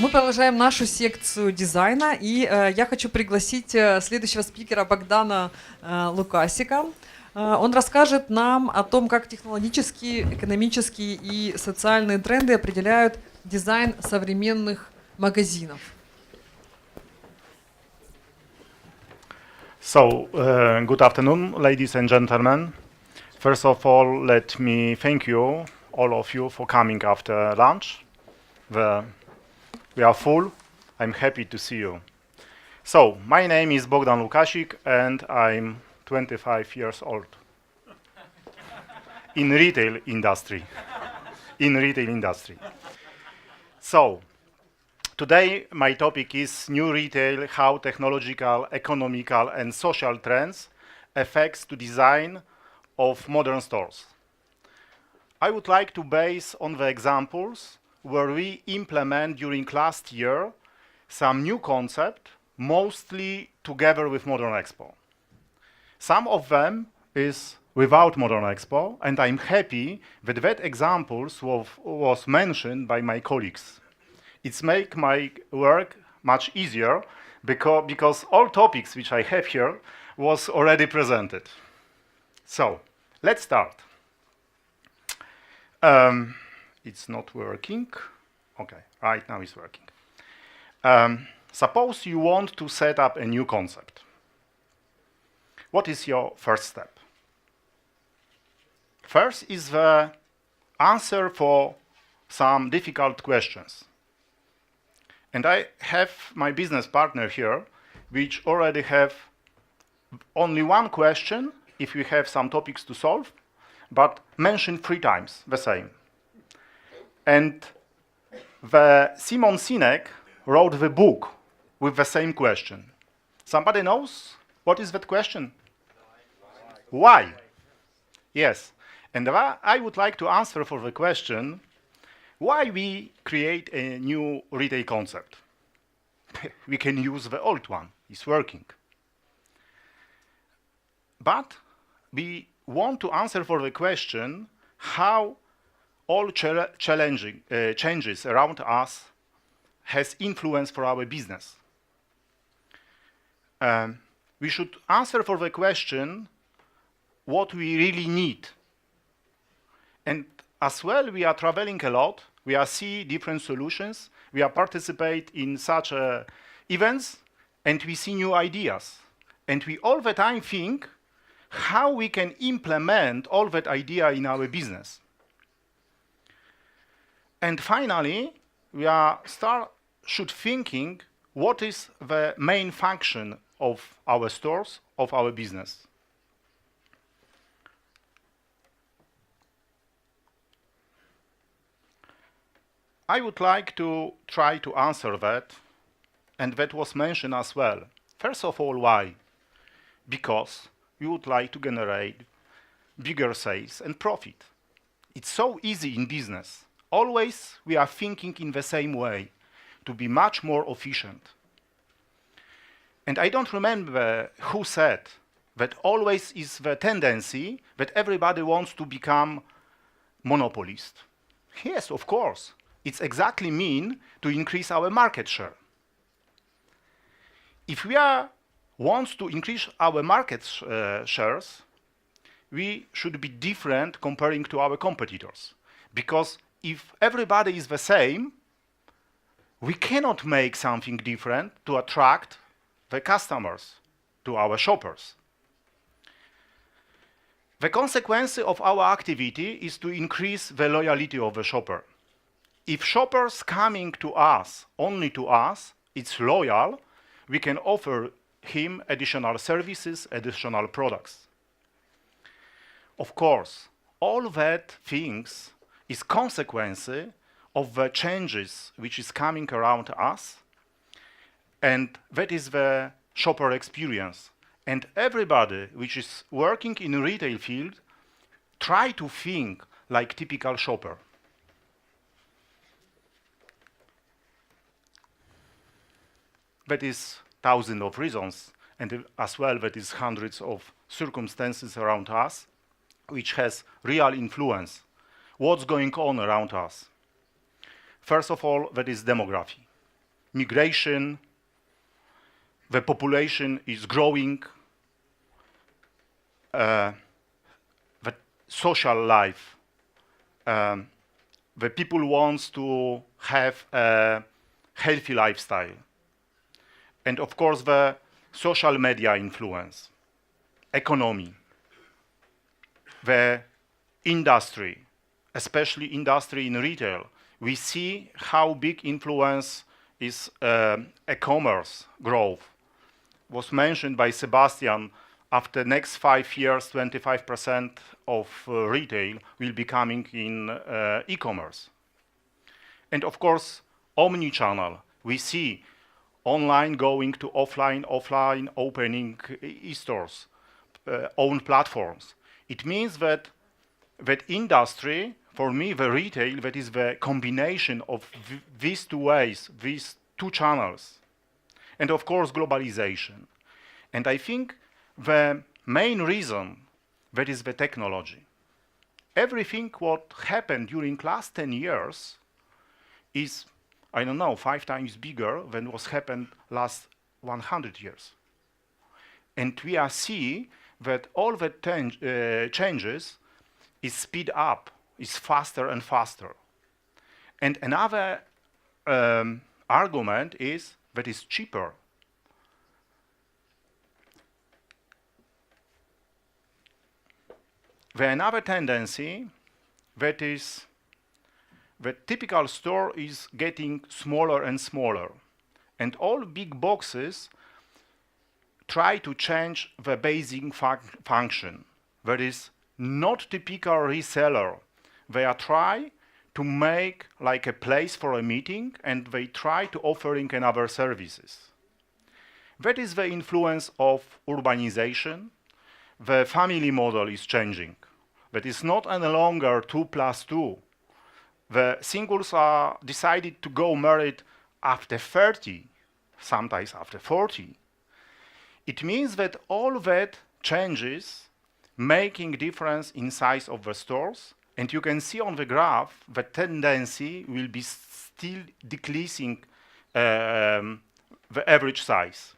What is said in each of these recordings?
Мы продолжаем нашу секцию дизайна, и я хочу пригласить следующего спикера Богдана Лукасика. Он расскажет нам о том, как технологические, экономические и социальные тренды определяют дизайн современных магазинов. So, good afternoon, ladies and gentlemen. First of all, let me thank you, all of you, for coming after lunch. We are full. I'm happy to see you. So, my name is Bogdan Lukacik, and I'm 25 years old. In retail industry. So, today my topic is new retail, how technological, economical, and social trends affects the design of modern stores. I would like to base on the examples where we implement during last year some new concept, mostly together with Modern-Expo. Some of them is without Modern-Expo, and I'm happy that examples was mentioned by my colleagues. It's make my work much easier because all topics which I have here was already presented. So, let's start. It's not working. Okay, right now it's working. Suppose you want to set up a new concept. What is your first step? First is the answer for some difficult questions. And I have my business partner here, which already have only one question if we have some topics to solve, but mentioned 3 times the same. And the Simon Sinek wrote the book with the same question. Somebody knows what is that question? Why? Yes. And I would like to answer for the question, why we create a new retail concept? We can use the old one, it's working. But we want to answer for the question, how all changes around us has influence for our business. We should answer for the question, what we really need. And as well, we are traveling a lot, we are see different solutions, we are participate in such events, and we see new ideas. And we all the time think how we can implement all that idea in our business. And finally, we should thinking what is the main function of our stores, of our business. I would like to try to answer that, and that was mentioned as well. First of all, why? Because we would like to generate bigger sales and profit. It's so easy in business. Always we are thinking in the same way, to be much more efficient. And I don't remember who said that always is the tendency that everybody wants to become monopolist. Yes, of course. It's exactly mean to increase our market share. If we want to increase our market shares, we should be different comparing to our competitors. Because if everybody is the same, we cannot make something different to attract the customers to our shoppers. The consequence of our activity is to increase the loyalty of the shopper. If shoppers coming to us, only to us, it's loyal, we can offer him additional services, additional products. Of course, all that things is consequence of the changes which is coming around us, and that is the shopper experience. And everybody which is working in a retail field try to think like typical shopper. That is thousands of reasons, and as well that is hundreds of circumstances around us, which has real influence. What's going on around us? First of all, that is demography. migration, the population is growing, the social life, the people wants to have a healthy lifestyle, and of course the social media influence, economy, the industry, especially industry in retail. We see how big influence is e-commerce growth. Was mentioned by Sebastian, after next 5 years, 25% of retail will be coming in e-commerce. And of course, omni-channel. We see online going to offline, offline opening e-stores, own platforms. It means that industry, for me, the retail, that is the combination of these two ways, these two channels. And of course, globalization. And I think the main reason, that is the technology. Everything what happened during last 10 years is, I don't know, 5 times bigger than what happened last 100 years. And we are see that all the changes is speed up, is faster and faster. And another argument is that it's cheaper. Another tendency that is the typical store is getting smaller and smaller, and all big boxes try to change the basic function. That is not typical reseller. They are try to make like a place for a meeting, and they try to offering another services. That is the influence of urbanization. The family model is changing. That is not any longer 2+2. The singles are decided to go married after 30, sometimes after 40. It means that all that changes making difference in size of the stores, and you can see on the graph the tendency will be still decreasing the average size.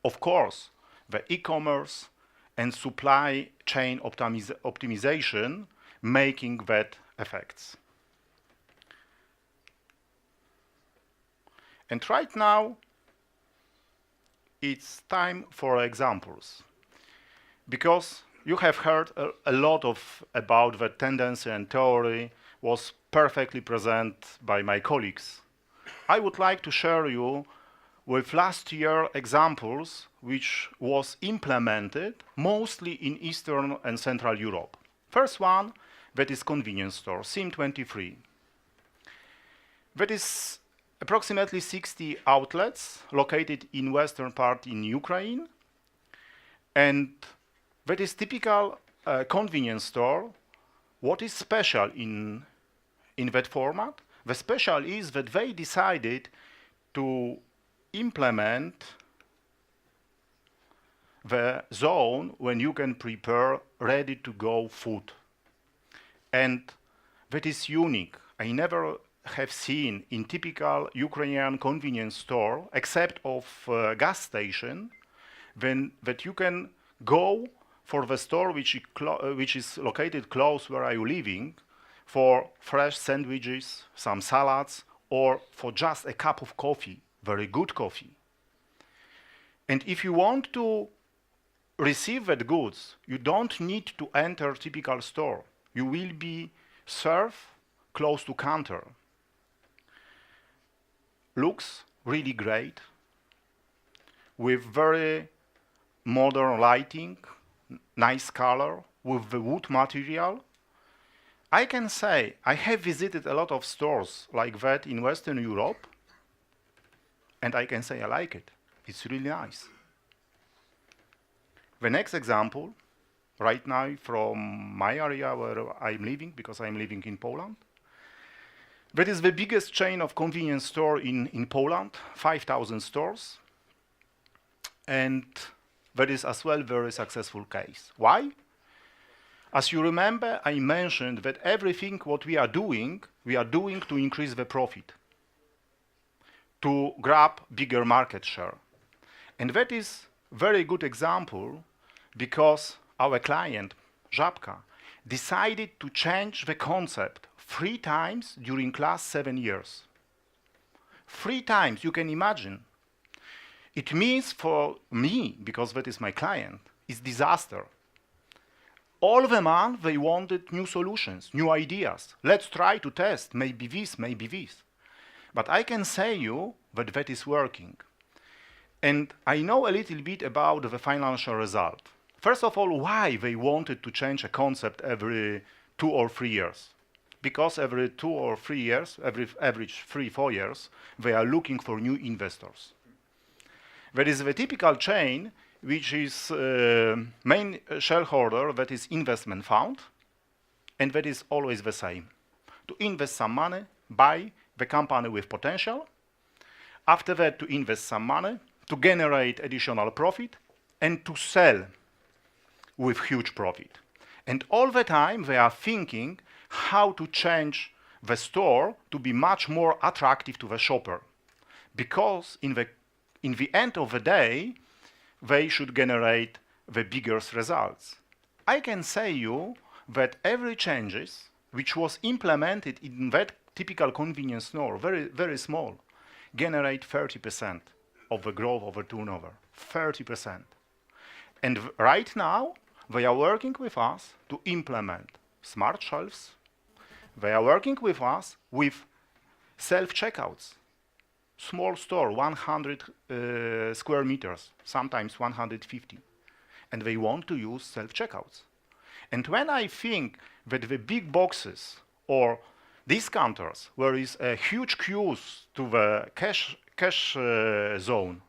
Of course, the e-commerce and supply chain optimization making that effects. And right now, it's time for examples, because you have heard a lot about the tendency, and theory was perfectly presented by my colleagues. I would like to share you with last year examples which was implemented mostly in Eastern and Central Europe. First one, that is convenience store, SIM23. That is approximately 60 outlets located in western part in Ukraine, and that is typical convenience store. What is special in that format? The special is that they decided to implement the zone when you can prepare ready-to-go food. And that is unique. I never have seen in typical Ukrainian convenience store, except of gas station, that you can go for the store which is located close where I'm living, for fresh sandwiches, some salads, or for just a cup of coffee, very good coffee. And if you want to receive that goods, you don't need to enter typical store. You will be served close to counter. Looks really great, with very modern lighting, nice color, with the wood material. I can say I have visited a lot of stores like that in Western Europe, and I can say I like it. It's really nice. The next example, right now from my area where I'm living, because I'm living in Poland, that is the biggest chain of convenience store in Poland, 5,000 stores, and that is as well very successful case. Why? As you remember, I mentioned that everything what we are doing to increase the profit. to grab bigger market share. And that is very good example because our client, Żabka, decided to change the concept 3 times during last 7 years. 3 times, you can imagine. It means for me, because that is my client, is disaster. All the month they wanted new solutions, new ideas. Let's try to test, maybe this, maybe this. But I can say you that that is working. And I know a little bit about the financial result. First of all, why they wanted to change a concept every 2 or 3 years. Because every 2 or 3 years, every average 3-4 years, they are looking for new investors. There is the typical chain, which is main shareholder, that is investment fund, and that is always the same. To invest some money, buy the company with potential, after that to invest some money, to generate additional profit, and to sell with huge profit. And all the time they are thinking how to change the store to be much more attractive to the shopper. Because in the end of the day, they should generate the biggest results. I can say you that every changes which was implemented in that typical convenience store, very, very small, generate 30% of the growth of the turnover, 30%. And right now, they are working with us to implement smart shelves. They are working with us with self-checkouts. Small store, 100 square meters, sometimes 150. And they want to use self-checkouts. And when I think that the big boxes or discounters, where is a huge queues to the cash zone,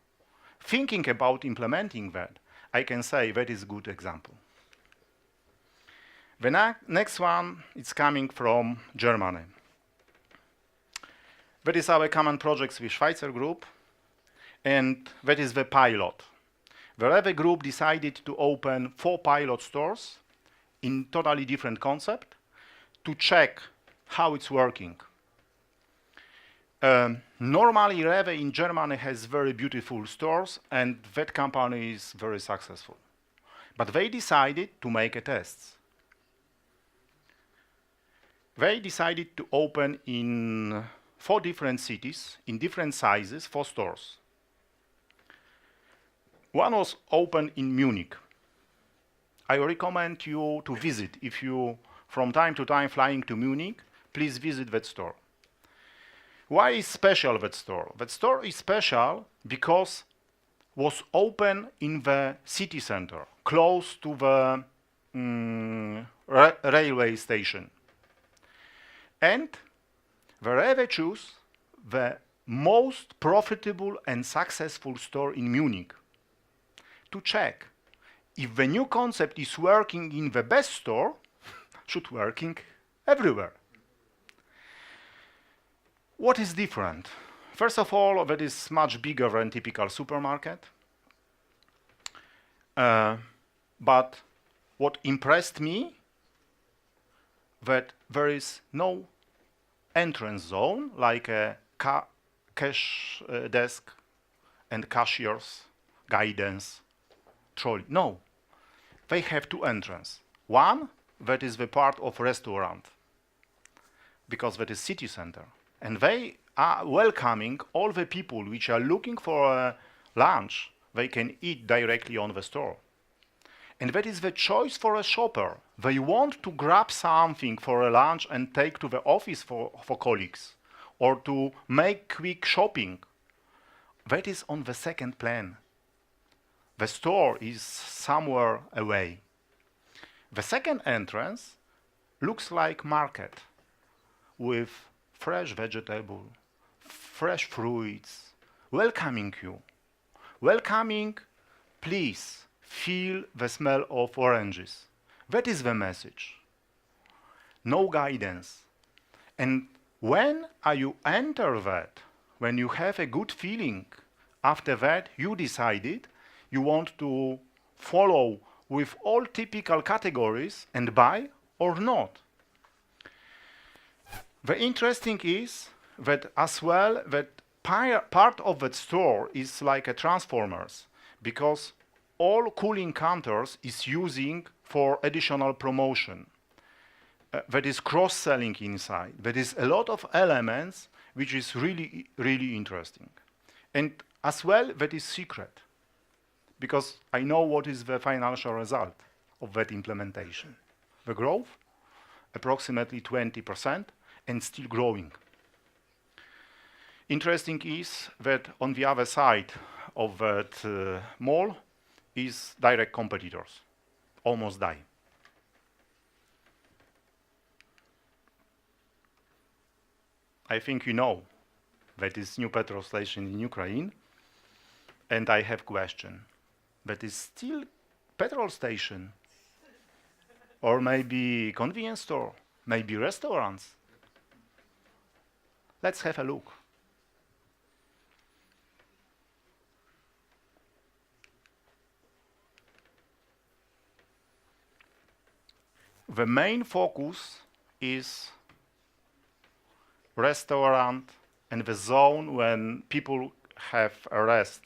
thinking about implementing that, I can say that is a good example. The next one is coming from Germany. That is our common projects with Schweizer Group, and that is the pilot. The Rewe Group decided to open 4 pilot stores in totally different concept to check how it's working. Normally, Rewe in Germany has very beautiful stores, and that company is very successful. But they decided to make a test. They decided to open in 4 different cities, in different sizes, 4 stores. One was open in Munich. I recommend you to visit. If you, from time to time, flying to Munich, please visit that store. Why is special that store? That store is special because was open in the city center, close to the railway station. And the Rewe chose the most profitable and successful store in Munich to check if the new concept is working in the best store, should working everywhere. What is different? First of all, that is much bigger than typical supermarket. But what impressed me, that there is no entrance zone like a cash desk and cashiers, guidance, trolley. No, they have 2 entrances. One, that is the part of restaurant, because that is city center. And they are welcoming all the people which are looking for a lunch. They can eat directly on the store. And that is the choice for a shopper. They want to grab something for a lunch and take to the office for colleagues, or to make quick shopping. That is on the second plan. The store is somewhere away. The second entrance looks like market with fresh vegetable, fresh fruits, welcoming you. Welcoming, please feel the smell of oranges. That is the message. No guidance. And when you enter that, when you have a good feeling, after that you decided you want to follow with all typical categories and buy or not. The interesting is that as well that part of that store is like a transformers, because all cooling counters is using for additional promotion. That is cross-selling inside. There is a lot of elements which is really, really interesting. And as well, that is secret, because I know what is the financial result of that implementation. The growth, approximately 20%, and still growing. Interesting is that on the other side of that mall is direct competitors, almost die. I think you know that is new petrol station in Ukraine, and I have question. That is still petrol station, or maybe convenience store, maybe restaurants. Let's have a look. The main focus is restaurant and the zone when people have a rest,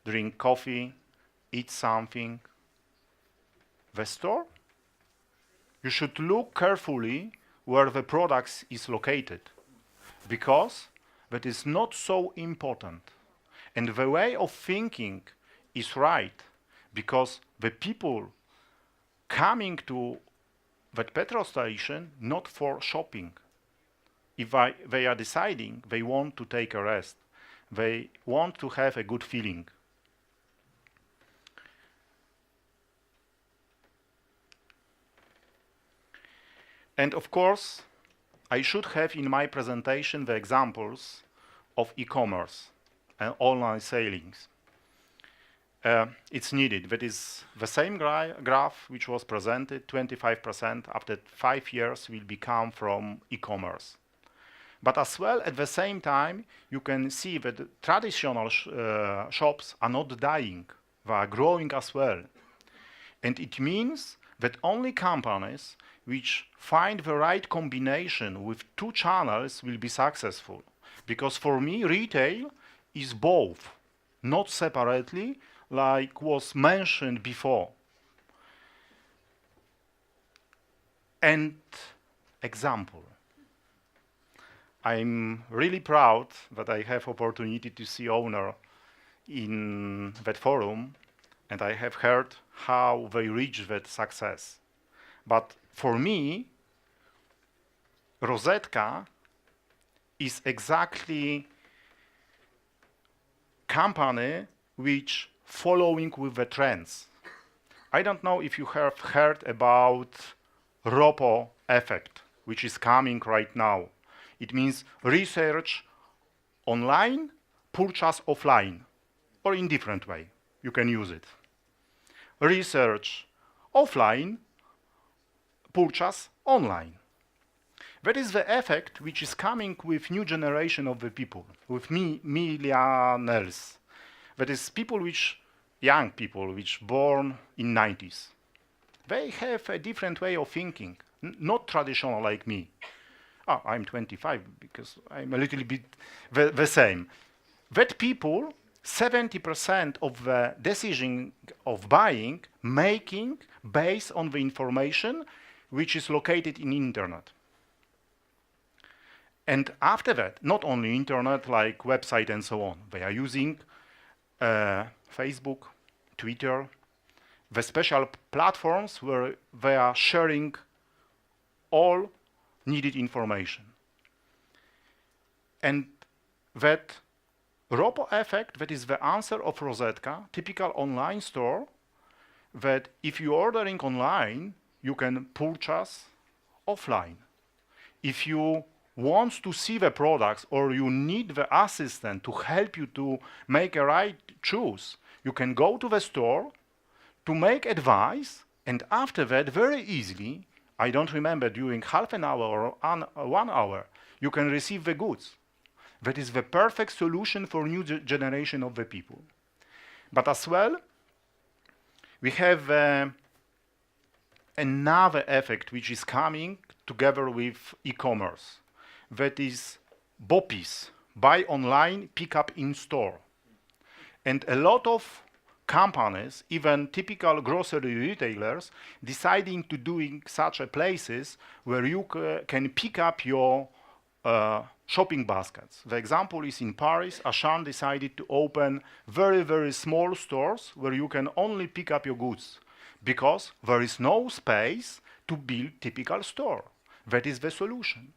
drink coffee, eat something. The store, you should look carefully where the products is located, because that is not so important. And the way of thinking is right, because the people coming to that petrol station not for shopping. If they are deciding they want to take a rest, they want to have a good feeling. And of course, I should have in my presentation the examples of e-commerce and online sellings. It's needed. That is the same graph which was presented, 25% after 5 years will become from e-commerce. But as well, at the same time, you can see that the traditional shops are not dying, they are growing as well. And it means that only companies which find the right combination with two channels will be successful. Because for me, retail is both, not separately, like was mentioned before. And example. I'm really proud that I have opportunity to see owner in that forum, and I have heard how they reach that success. But for me, Rosetka is exactly company which following with the trends. I don't know if you have heard about ROPO effect, which is coming right now. It means research online, purchase offline, or in different way. You can use it. Research offline, purchase online. That is the effect which is coming with new generation of the people, with millennials. That is people which, young people which born in 90s. They have a different way of thinking, not traditional like me. Oh, I'm 25 because I'm a little bit the same. That people, 70% of the decision of buying, making based on the information which is located in internet. And after that, not only internet, like website and so on, they are using Facebook, Twitter, the special platforms where they are sharing all needed information. And that ROPO effect, that is the answer of Rosetka, typical online store, that if you're ordering online, you can purchase offline. If you want to see the products or you need the assistant to help you to make a right choice, you can go to the store to make advice, and after that, very easily, I don't remember, during half an hour or 1 hour, you can receive the goods. That is the perfect solution for new generation of the people. But as well, we have another effect which is coming together with e-commerce. That is BOPIS, buy online, pick up in store. And a lot of companies, even typical grocery retailers, deciding to doing such a places where you can pick up your shopping baskets. The example is in Paris, Auchan decided to open very, very small stores where you can only pick up your goods because there is no space to build typical store. That is the solution.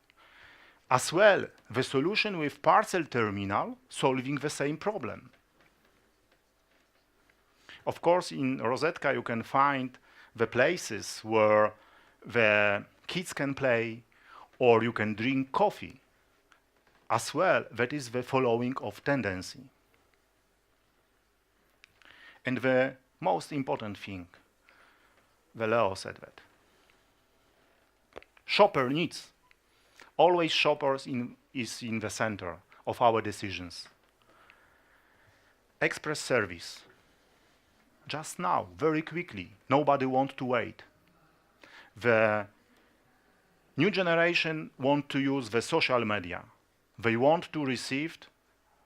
As well, the solution with parcel terminal solving the same problem. Of course, in Rosetka you can find the places where the kids can play or you can drink coffee. As well, that is the following of tendency. And the most important thing, the Leo said that. Shopper needs. Always shoppers is in the center of our decisions. Express service. Just now, very quickly, nobody wants to wait. The new generation want to use the social media. They want to receive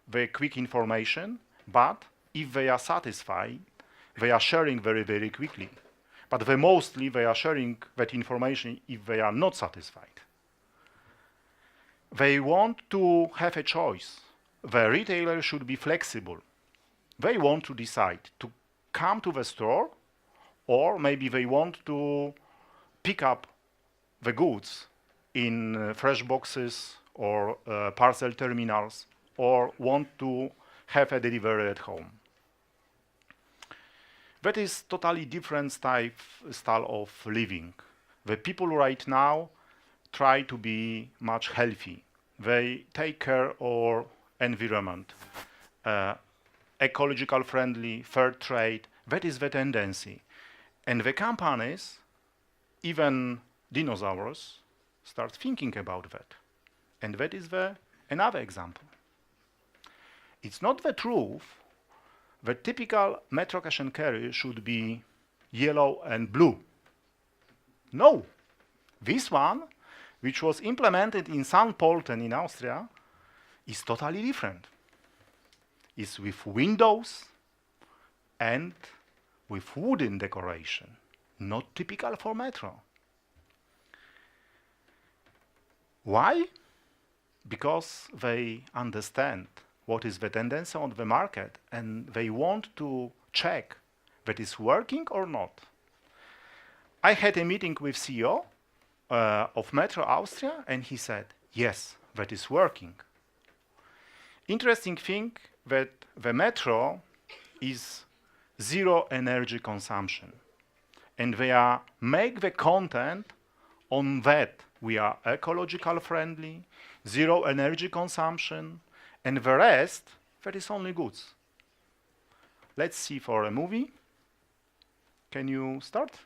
the quick information, but if they are satisfied, they are sharing very, very quickly. But mostly they are sharing that information if they are not satisfied. They want to have a choice. The retailer should be flexible. They want to decide to come to the store, or maybe they want to pick up the goods in fresh boxes or parcel terminals, or want to have a delivery at home. That is totally different style of living. The people right now try to be much healthy. They take care of environment, ecological friendly, fair trade. That is the tendency. And the companies, even dinosaurs, start thinking about that. And that is another example. It's not the truth that typical metro cash and carry should be yellow and blue. No. This one, which was implemented in St. Pölten in Austria, is totally different. It's with windows and with wooden decoration, not typical for metro. Why? Because they understand what is the tendency on the market and they want to check that is working or not. I had a meeting with CEO of Metro Austria and he said, yes, that is working. Interesting thing that the metro is zero energy consumption and they are make the content on that. We are ecological friendly, zero energy consumption, and the rest, that is only goods. Let's see for a movie. Can you start?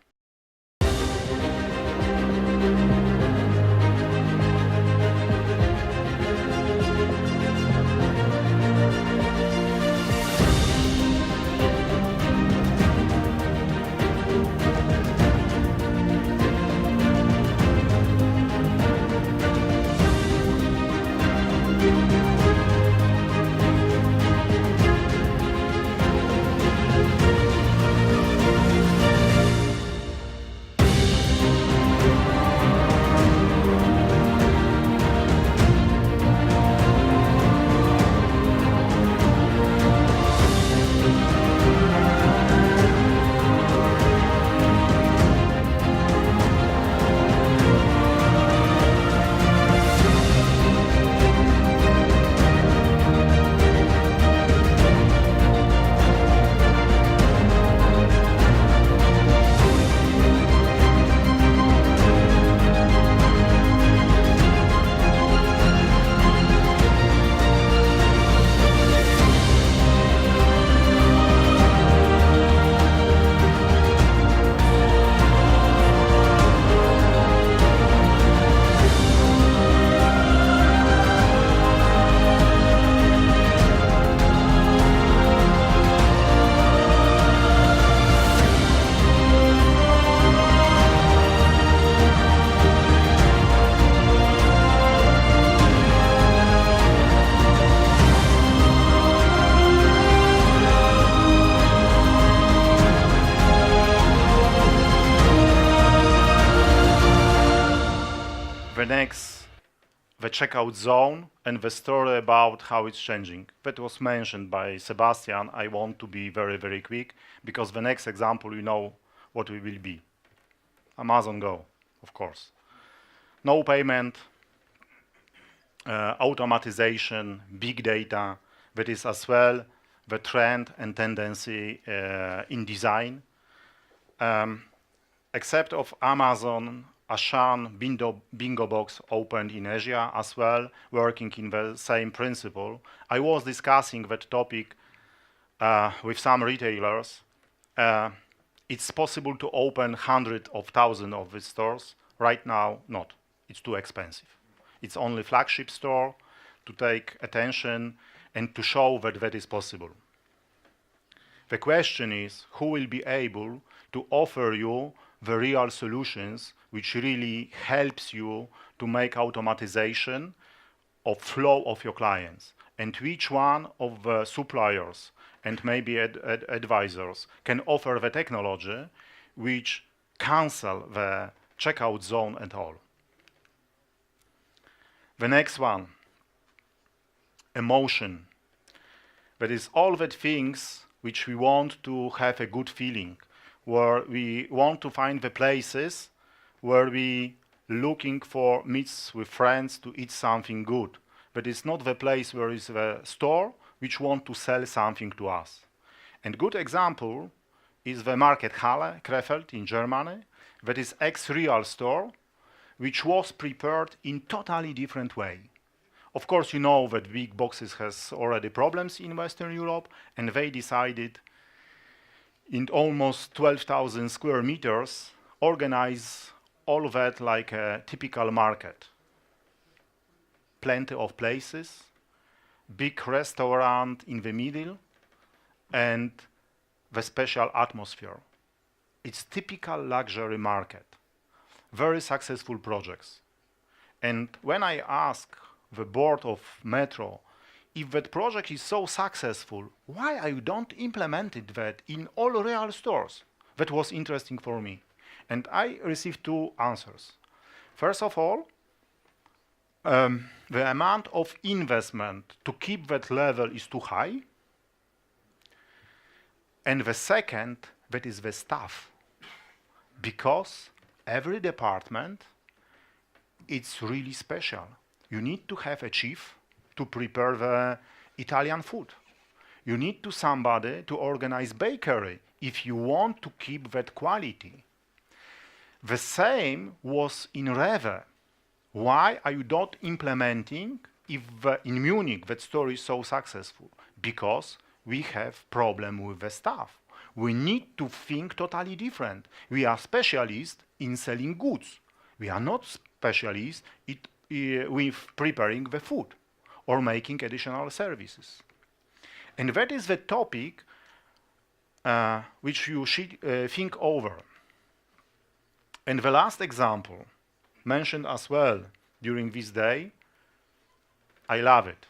The next, the checkout zone and the story about how it's changing. That was mentioned by Sebastian. I want to be very, very quick because the next example, you know what it will be. Amazon Go, of course. No payment, automatization, big data, that is as well the trend and tendency in design. Except of Amazon, Ashan bingo box opened in Asia as well, working in the same principle. I was discussing that topic with some retailers. It's possible to open hundreds of thousands of these stores. Right now, not. It's too expensive. It's only flagship store to take attention and to show that that is possible. The question is, who will be able to offer you the real solutions which really helps you to make automatization of flow of your clients, and which one of the suppliers and maybe advisors can offer the technology which cancel the checkout zone at all. The next one, emotion. That is all the things which we want to have a good feeling, where we want to find the places where we looking for meets with friends to eat something good. But it's not the place where is the store which want to sell something to us. And good example is the Markthalle Krefeld in Germany, that is ex-real store, which was prepared in totally different way. Of course, you know that big boxes has already problems in Western Europe, and they decided in almost 12,000 square meters, organize all of that like a typical market. Plenty of places, big restaurant in the middle, and the special atmosphere. It's typical luxury market. Very successful projects. And when I ask the board of Metro, if that project is so successful, why you don't implement that in all real stores? That was interesting for me. And I received two answers. First of all, the amount of investment to keep that level is too high. And the second, that is the staff. Because every department, it's really special. You need to have a chief to prepare the Italian food. You need to somebody to organize bakery if you want to keep that quality. The same was in Rewe. Why are you not implementing if in Munich that store is so successful? Because we have problem with the staff. We need to think totally different. We are specialists in selling goods. We are not specialists with preparing the food or making additional services. And that is the topic which you should think over. And the last example, mentioned as well during this day, I love it.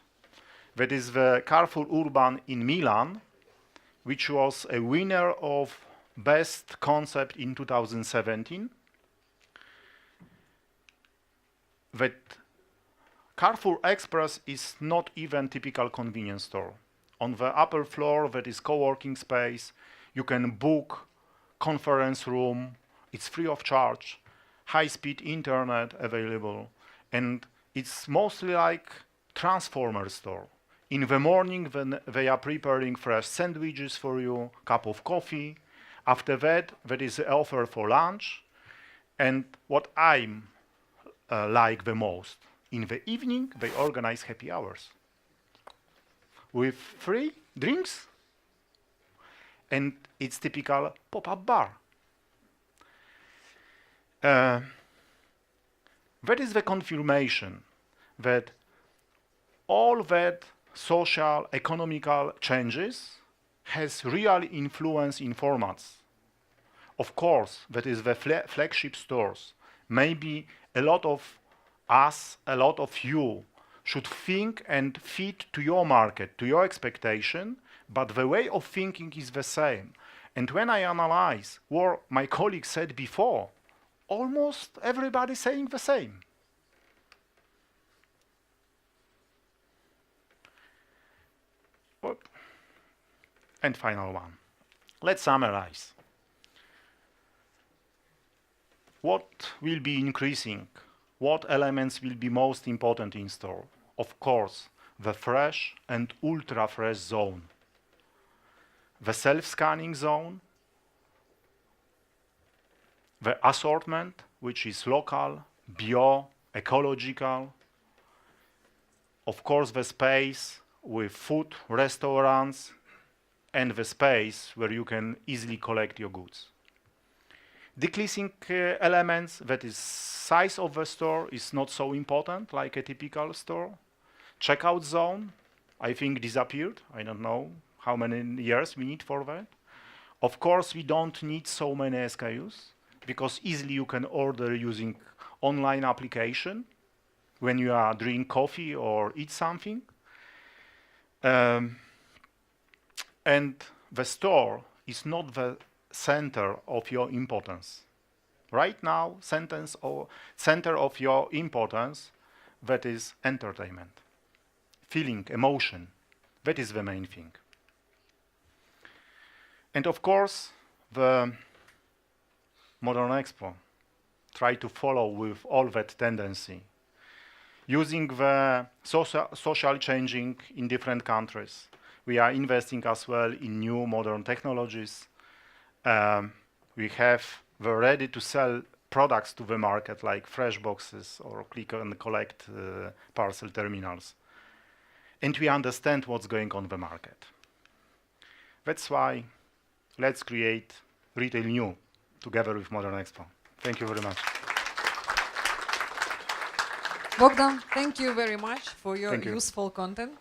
That is the Carrefour Urban in Milan, which was a winner of Best Concept in 2017. That Carrefour Express is not even typical convenience store. On the upper floor, that is co-working space, you can book conference room, it's free of charge, high-speed internet available, and it's mostly like transformer store. In the morning, when they are preparing fresh sandwiches for you, cup of coffee. After that, that is the offer for lunch. And what I like the most, in the evening, they organize happy hours with free drinks, and it's typical pop-up bar. That is the confirmation that all that social, economical changes has real influence in formats. Of course, that is the flagship stores. Maybe a lot of us, a lot of you should think and fit to your market, to your expectation, but the way of thinking is the same. And when I analyze what my colleague said before, almost everybody saying the same. And final one. Let's summarize. What will be increasing? What elements will be most important in store? Of course, the fresh and ultra-fresh zone, the self-scanning zone, the assortment, which is local, bio, ecological, of course the space with food, restaurants, and the space where you can easily collect your goods. Decreasing elements, that is size of the store, is not so important like a typical store. Checkout zone, I think disappeared. I don't know how many years we need for that. Of course, we don't need so many SKUs because easily you can order using online application when you are drinking coffee or eat something. And the store is not the center of your importance. Right now, center of your importance, that is entertainment, feeling, emotion. That is the main thing. And of course, the Modern-Expo try to follow with all that tendency, using the social changing in different countries. We are investing as well in new modern technologies. We have the ready to sell products to the market like fresh boxes or click and collect parcel terminals. And we understand what's going on the market. That's why let's create retail new together with Modern-Expo. Thank you very much. Bogdan, thank you very much for your Thank you. useful content.